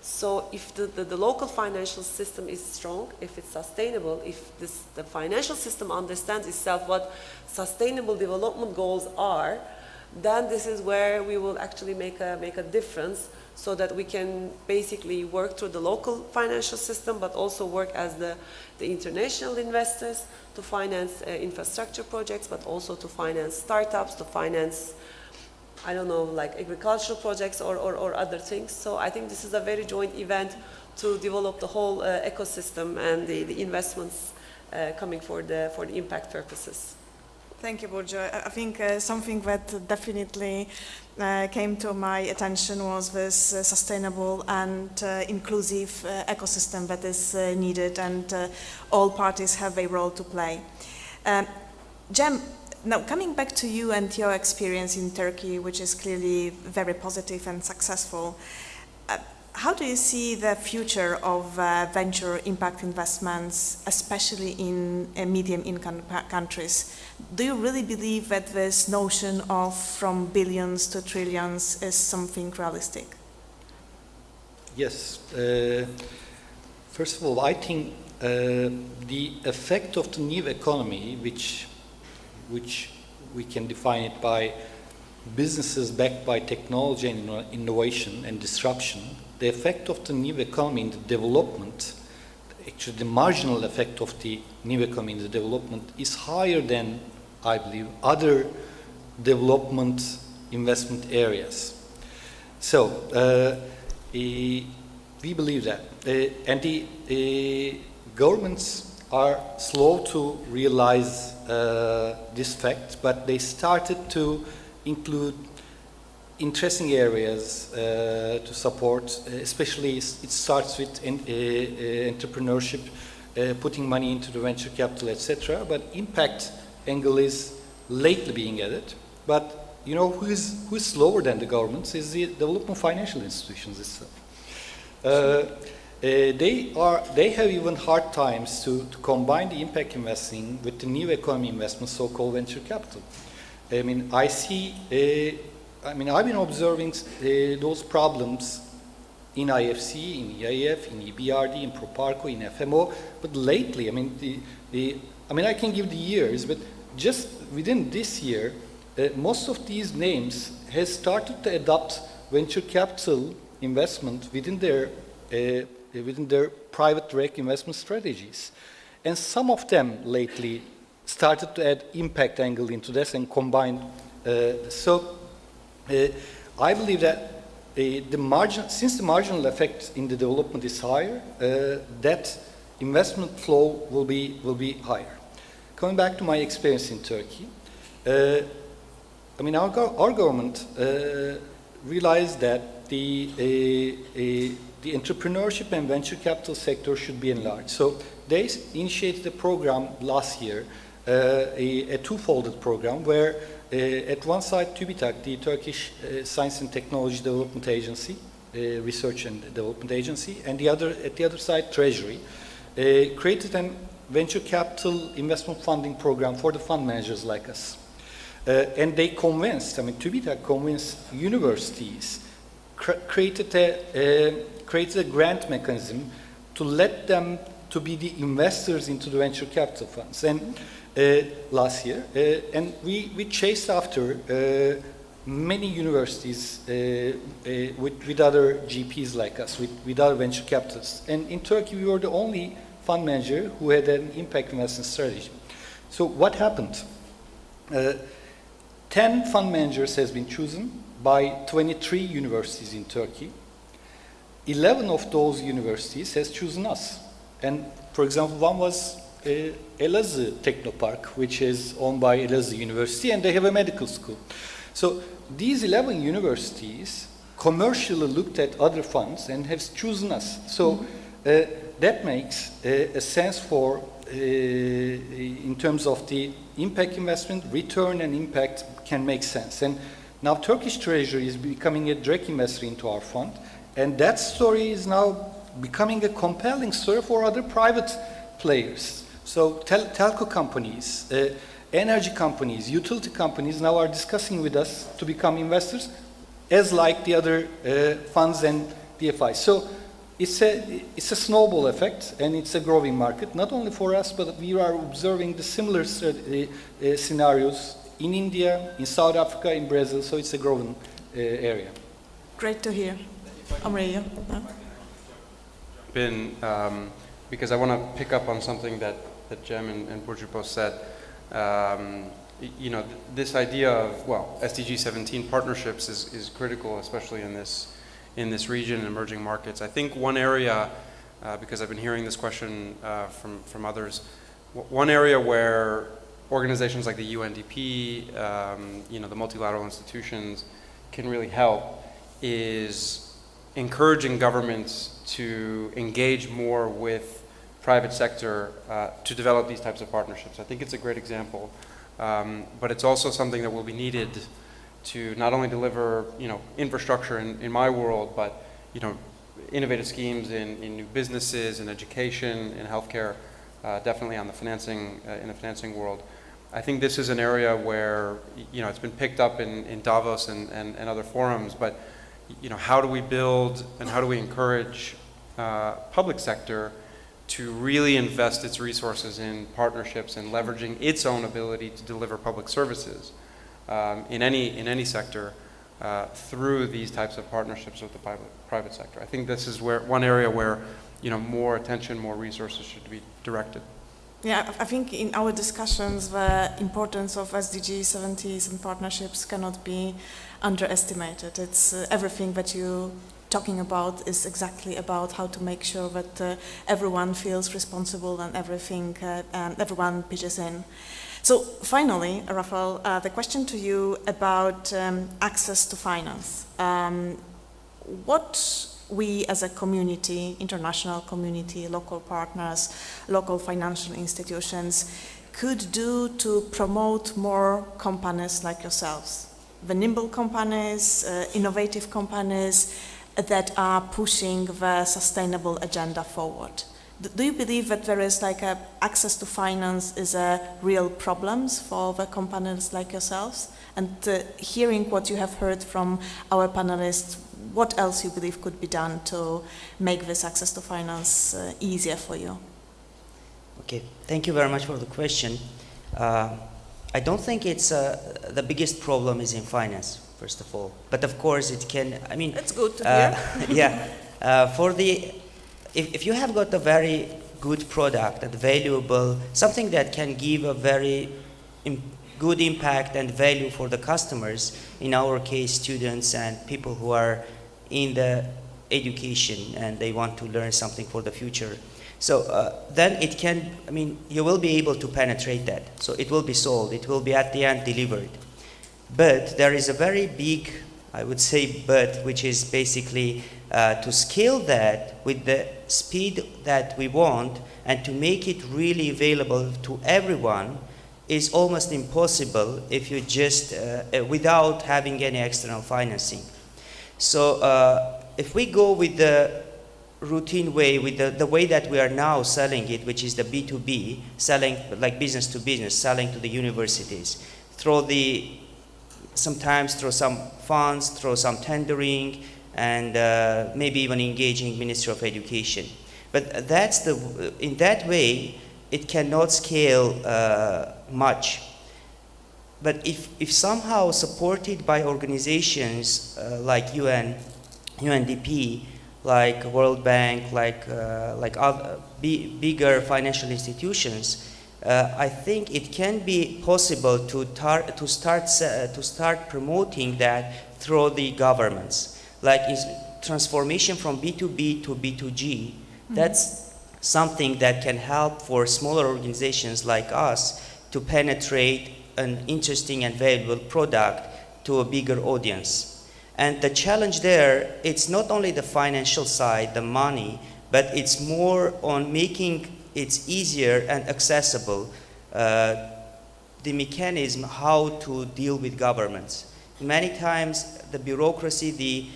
So if the local financial system is strong, if it's sustainable, if the financial system understands itself what sustainable development goals are, then this is where we will actually make a difference, so that we can basically work through the local financial system, but also work as the international investors to finance infrastructure projects, but also to finance startups, to finance, I don't know, like agricultural projects or other things. So I think this is a very joint event to develop the whole ecosystem and the investments coming for the impact purposes. Thank you, Burcu. I think something that definitely came to my attention was this sustainable and inclusive ecosystem that is needed, and all parties have a role to play. Cem, now coming back to you and your experience in Turkey, which is clearly very positive and successful, how do you see the future of venture impact investments, especially in medium-income countries? Do you really believe that this notion of from billions to trillions is something realistic? Yes. First of all, I think the effect of the new economy, which we can define it by businesses backed by technology and innovation and disruption, the effect of the new economy in the development, actually the marginal effect of the new economy in the development is higher than, I believe, other development investment areas. So we believe that. And the governments are slow to realize this fact, but they started to include interesting areas to support, especially it starts with entrepreneurship, putting money into the venture capital, etc. But impact angle is lately being added. But who is slower than the governments is the development financial institutions itself. They have even hard times to combine the impact investing with the new economy investment, so-called venture capital. I mean, I've been observing those problems in IFC, in EIF, in EBRD, in Proparco, in FMO. But lately, I mean, I can give the years, but just within this year, most of these names has started to adopt venture capital investment within their private direct investment strategies. And some of them lately started to add impact angle into this and combine. I believe that since the marginal effect in the development is higher, that investment flow will be higher. Coming back to my experience in Turkey, our government realized that the entrepreneurship and venture capital sector should be enlarged. So they initiated a program last year, a two-folded program where at one side TÜBİTAK, the Turkish Science and Technology Development Agency, Research and Development Agency, and at the other side Treasury, created a venture capital investment funding program for the fund managers like us. And they convinced, TÜBİTAK convinced universities, created a grant mechanism to let them to be the investors into the venture capital funds. And last year, and we chased after many universities with other GPs like us, with other venture capitalists. And in Turkey, we were the only fund manager who had an impact investment strategy. So what happened? 10 fund managers has been chosen by 23 universities in Turkey. 11 of those universities has chosen us. And for example, one was Elazığ Technopark, which is owned by Elazığ University, and they have a medical school. So these 11 universities commercially looked at other funds and have chosen us. So that makes a sense for, in terms of the impact investment, return and impact can make sense. And now Turkish Treasury is becoming a direct investor into our fund, and that story is now becoming a compelling story for other private players. So telco companies, energy companies, utility companies now are discussing with us to become investors, as like the other funds and DFIs. So it's a snowball effect, and it's a growing market, not only for us, but we are observing the similar scenarios in India, in South Africa, in Brazil, so it's a growing area. Great to hear. Amelia? Because I want to pick up on something that Jem and Burcu both said. This idea of, SDG 17 partnerships is critical, especially in this region and emerging markets. I think one area, because I've been hearing this question from others, one area where organizations like the UNDP, the multilateral institutions can really help is encouraging governments to engage more with private sector to develop these types of partnerships. I think it's a great example, but it's also something that will be needed to not only deliver, infrastructure in my world, but, innovative schemes in new businesses, in education, in healthcare, definitely on the financing, in the financing world. I think this is an area where, it's been picked up in Davos and other forums, but, how do we build and how do we encourage public sector to really invest its resources in partnerships and leveraging its own ability to deliver public services in any sector through these types of partnerships with the private sector. I think this is one area where more attention, more resources should be directed. Yeah, I think in our discussions the importance of SDG 70s and partnerships cannot be underestimated. It's everything that you talking about is exactly about how to make sure that everyone feels responsible and everyone pitches in. So finally, Rafael, the question to you about access to finance. What we as a community, international community, local partners, local financial institutions could do to promote more companies like yourselves, the nimble companies, innovative companies, that are pushing the sustainable agenda forward. do you believe that there is like a access to finance is a real problem for the companies like yourselves? And hearing what you have heard from our panelists, what else you believe could be done to make this access to finance easier for you? Okay, thank you very much for the question. I don't think it's the biggest problem is in finance, first of all. But of course it can, I mean... That's good to hear. Yeah, if you have got a very good product and valuable, something that can give a very good impact and value for the customers, in our case students and people who are in the education and they want to learn something for the future. So then it can, I mean, you will be able to penetrate that. So it will be sold, it will be at the end delivered. But there is a very big, I would say, but, which is basically to scale that with the speed that we want and to make it really available to everyone is almost impossible if you just, without having any external financing. So if we go with the routine way, with the way that we are now selling it, which is the B2B, selling like business to business, selling to the universities, sometimes through some funds, through some tendering, and maybe even engaging Ministry of Education. But that's in that way, it cannot scale much. But if somehow supported by organizations like UNDP, like World Bank, like other bigger financial institutions, I think it can be possible to start promoting that through the governments. Like transformation from B2B to B2G, that's something that can help for smaller organizations like us to penetrate an interesting and valuable product to a bigger audience. And the challenge there, it's not only the financial side, the money, but it's more on making it easier and accessible, the mechanism how to deal with governments. Many times the bureaucracy, the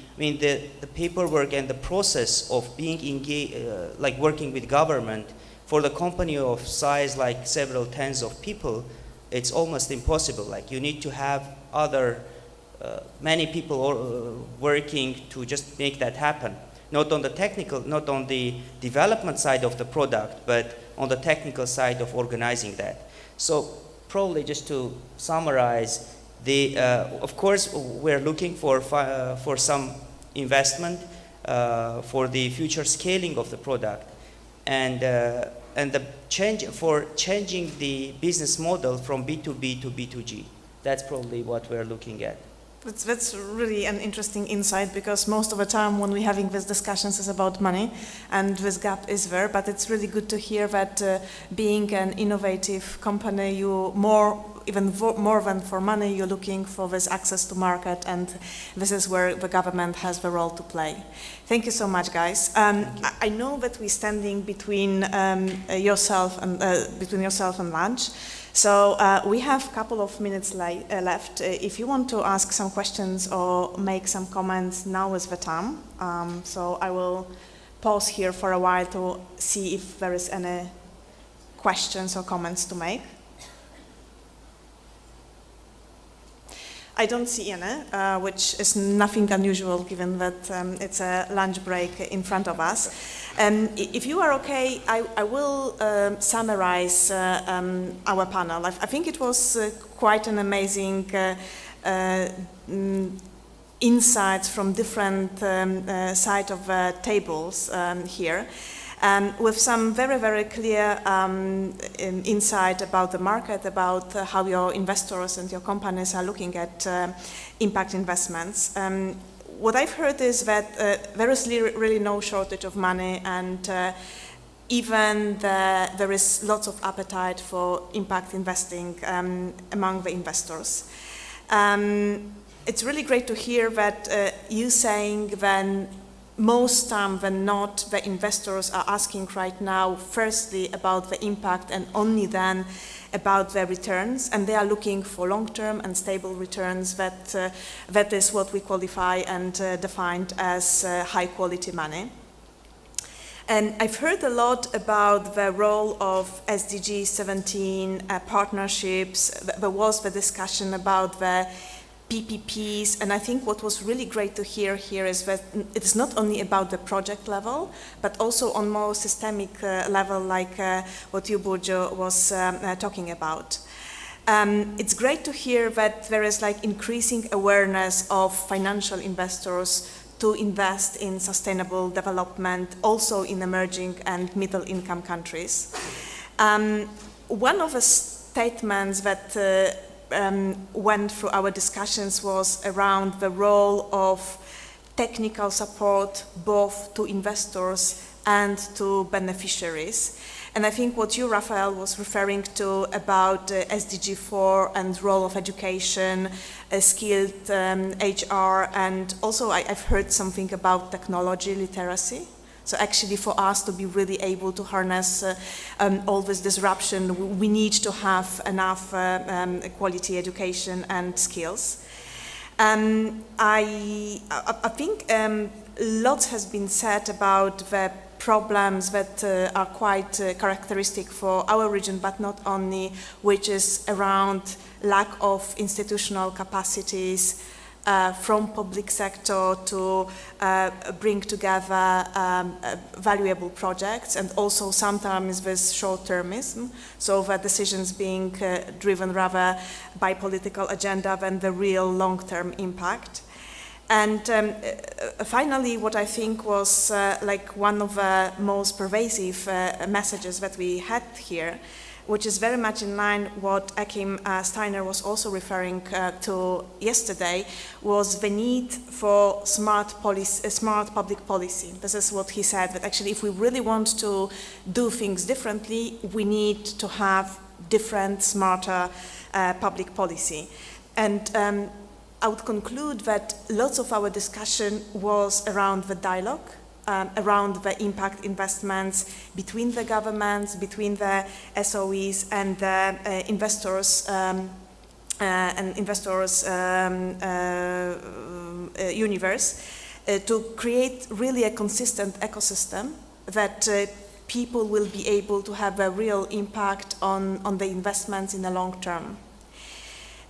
paperwork and the process of being engaged, like working with government, for the company of size like several tens of people, it's almost impossible. Like you need to have many people working to just make that happen. Not on the technical, not on the development side of the product, but on the technical side of organizing that. So probably just to summarize, of course, we're looking for some investment for the future scaling of the product, and changing the business model from B2B to B2G. That's probably what we're looking at. That's really an interesting insight, because most of the time when we're having these discussions is about money, and this gap is there, but it's really good to hear that being an innovative company, even more than for money, you're looking for this access to market, and this is where the government has the role to play. Thank you so much, guys. I know that we're standing between yourself and lunch. So we have a couple of minutes left. If you want to ask some questions or make some comments, now is the time. So I will pause here for a while to see if there is any questions or comments to make. I don't see any, which is nothing unusual given that it's a lunch break in front of us. If you are okay, I will summarize our panel. I think it was quite an amazing insights from different sides of tables here. With some very, very clear insight about the market, about how your investors and your companies are looking at impact investments. What I've heard is that there is really no shortage of money, and even there is lots of appetite for impact investing among the investors. It's really great to hear that you saying then most time than not, the investors are asking right now, firstly about the impact and only then about the returns, and they are looking for long-term and stable returns. That is what we qualify and defined as high-quality money. And I've heard a lot about the role of SDG 17 partnerships. There was the discussion about the PPPs, and I think what was really great to hear here is that it is not only about the project level, but also on more systemic level, like what you, Burcu, was talking about. It's great to hear that there is like increasing awareness of financial investors to invest in sustainable development, also in emerging and middle-income countries. One of the statements that went through our discussions was around the role of technical support both to investors and to beneficiaries. And I think what you, Raphael, was referring to about SDG 4 and role of education, skilled HR, and also I've heard something about technology literacy. So actually for us to be really able to harness all this disruption, we need to have enough quality education and skills. I think lots has been said about the problems that are quite characteristic for our region, but not only, which is around lack of institutional capacities from public sector to bring together valuable projects, and also sometimes with short-termism, so the decisions being driven rather by political agenda than the real long-term impact. And finally, what I think was like one of the most pervasive messages that we had here, which is very much in line what Achim Steiner was also referring to yesterday, was the need for smart public policy. This is what he said, that actually if we really want to do things differently, we need to have different, smarter public policy. And I would conclude that lots of our discussion was around the dialogue, around the impact investments between the governments, between the SOEs and the investors universe, to create really a consistent ecosystem that people will be able to have a real impact on the investments in the long term.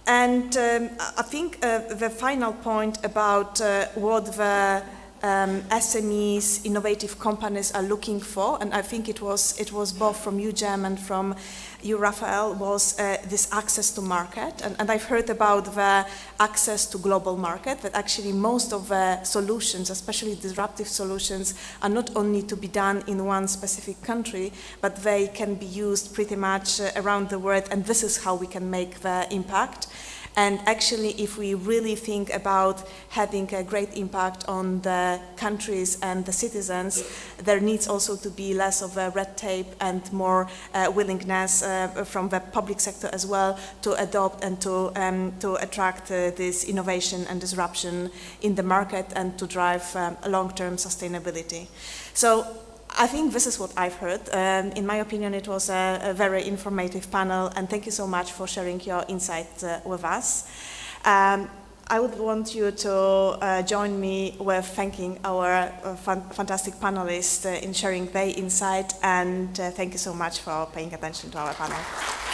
And I think the final point about what the SMEs, innovative companies are looking for, and I think it was both from you, Jem, and from you, Raphael, was this access to market. And I've heard about the access to global market, that actually most of the solutions, especially disruptive solutions, are not only to be done in one specific country, but they can be used pretty much around the world, and this is how we can make the impact. And actually, if we really think about having a great impact on the countries and the citizens, there needs also to be less of a red tape and more willingness from the public sector as well to adopt and to attract this innovation and disruption in the market and to drive long-term sustainability. So I think this is what I've heard. In my opinion, it was a very informative panel, and thank you so much for sharing your insights with us. I would want you to join me with thanking our fantastic panelists in sharing their insight, and thank you so much for paying attention to our panel.